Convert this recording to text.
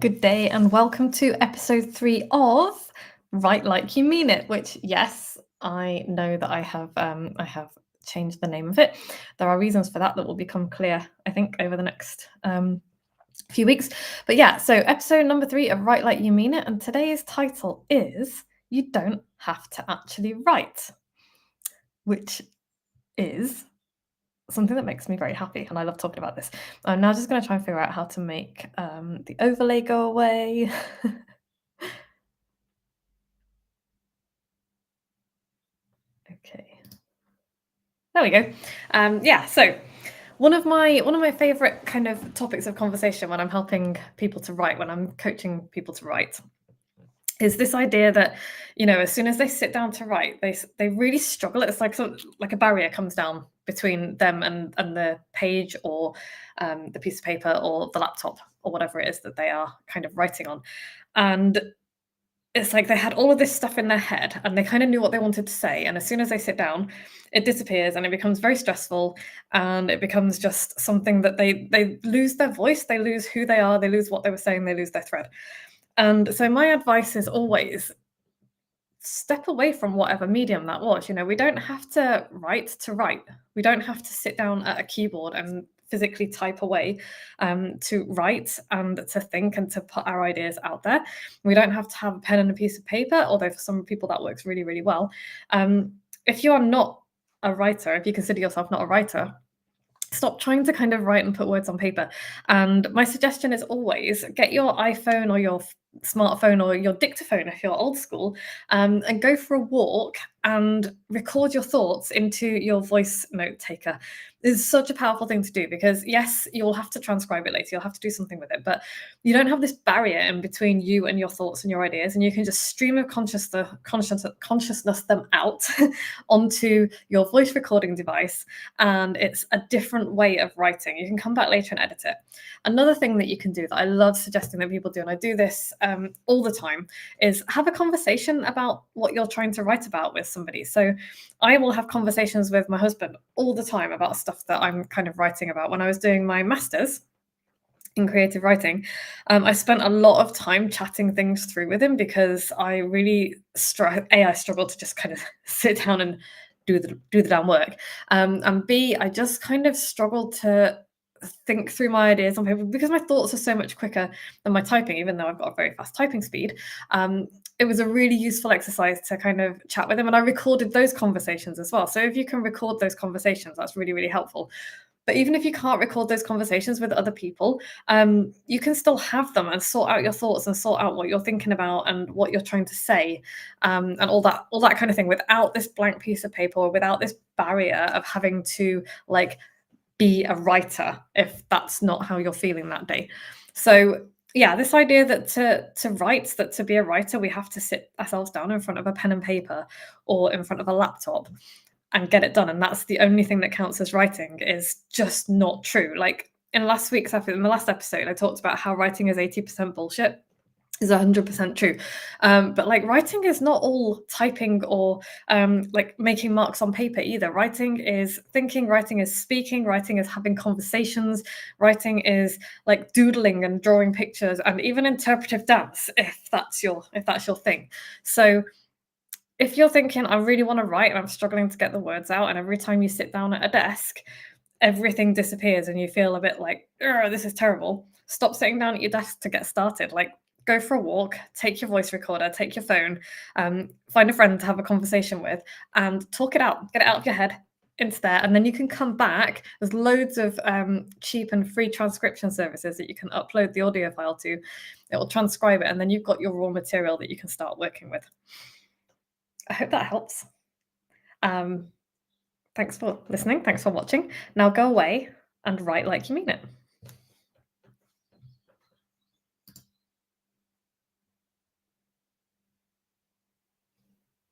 Good day and welcome to episode 3 of Write Like You Mean It, which yes, I know that I have changed the name of it. There are reasons for that will become clear, I think, over the next few weeks. But yeah, so episode number 3 of Write Like You Mean It, and today's title is You Don't Have to Actually Write, which is something that makes me very happy, and I love talking about this. I'm now just going to try and figure out how to make the overlay go away. Okay, there we go. Yeah, so one of my favorite kind of topics of conversation when I'm helping people to write, when I'm coaching people to write, is this idea that as soon as they sit down to write, they really struggle. It's like like a barrier comes down between them and the page or the piece of paper or the laptop or whatever it is that they are kind of writing on, and it's like they had all of this stuff in their head and they kind of knew what they wanted to say. And as soon as they sit down, it disappears and it becomes very stressful and it becomes just something that they lose their voice, they lose who they are, they lose what they were saying, they lose their thread. And so my advice is always step away from whatever medium that was. We don't have to write to write. We don't have to sit down at a keyboard and physically type away to write and to think and to put our ideas out there. We don't have to have a pen and a piece of paper, although for some people that works really, really well. If you are not a writer, if you consider yourself not a writer, stop trying to kind of write and put words on paper. And my suggestion is always get your iPhone or your smartphone or your dictaphone if you're old school, and go for a walk and record your thoughts into your voice note taker. It's such a powerful thing to do because yes, you'll have to transcribe it later, you'll have to do something with it, but you don't have this barrier in between you and your thoughts and your ideas, and you can just stream of consciousness them out onto your voice recording device, and it's a different way of writing. You can come back later and edit it. Another thing that you can do that I love suggesting that people do, and I do this all the time, is have a conversation about what you're trying to write about with somebody. So I will have conversations with my husband all the time about stuff that I'm kind of writing about. When I was doing my master's in creative writing, I spent a lot of time chatting things through with him because I really I struggled to just kind of sit down and do the damn work, and B, I just kind of struggled to think through my ideas on paper because my thoughts are so much quicker than my typing, even though I've got a very fast typing speed. It was a really useful exercise to kind of chat with him, and I recorded those conversations as well. So if you can record those conversations, that's really, really helpful. But even if you can't record those conversations with other people, you can still have them and sort out your thoughts and sort out what you're thinking about and what you're trying to say, and all that kind of thing, without this blank piece of paper or without this barrier of having to like be a writer if that's not how you're feeling that day. So yeah, this idea that to write, that to be a writer, we have to sit ourselves down in front of a pen and paper or in front of a laptop and get it done, and that's the only thing that counts as writing, is just not true. Like in the last episode, I talked about how writing is 80% bullshit, is 100% true. But like writing is not all typing or like making marks on paper either. Writing is thinking, writing is speaking, writing is having conversations, writing is like doodling and drawing pictures and even interpretive dance if that's your thing. So if you're thinking, I really want to write and I'm struggling to get the words out, and every time you sit down at a desk, everything disappears and you feel a bit like, this is terrible. Stop sitting down at your desk to get started. Like, go for a walk, take your voice recorder, take your phone, find a friend to have a conversation with, and talk it out. Get it out of your head into there, and then you can come back. There's loads of cheap and free transcription services that you can upload the audio file to. It will transcribe it, and then you've got your raw material that you can start working with. I hope that helps. Thanks for listening. Thanks for watching. Now go away and write like you mean it.